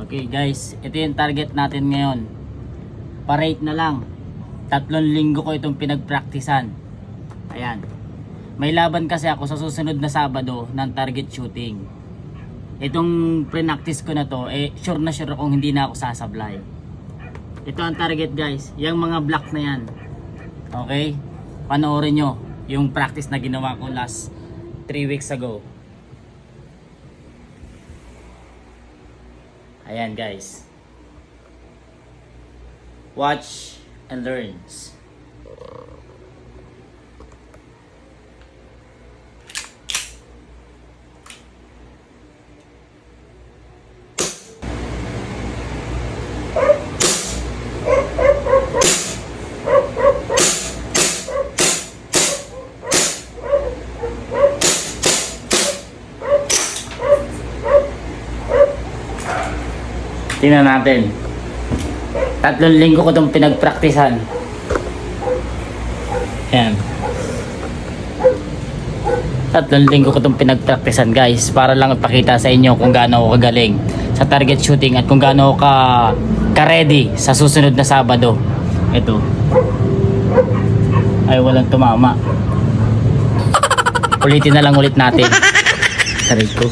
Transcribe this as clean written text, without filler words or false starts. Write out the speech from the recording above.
Okay guys, ito yung target natin ngayon. Pa-rate na lang. 3 linggo ko itong pinagpraktisan. Ayan. May laban kasi ako sa susunod na Sabado ng target shooting. Itong pre-practice ko na to, sure na sure akong hindi na ako sasablay. Ito ang target guys, yung mga block na yan. Okay? Panoorin nyo yung practice na ginawa ko last 3 weeks ago. Ayan guys. Watch and learn. Tingnan natin. 3 linggo ko itong pinagpraktisan. Ayan. 3 linggo ko itong pinagpraktisan guys. Para lang ipakita sa inyo kung gaano ako kagaling sa target shooting at kung gaano ako ka-ready sa susunod na Sabado. Ito. Ay walang tumama. Ulitin na lang ulit natin. Tarig ko.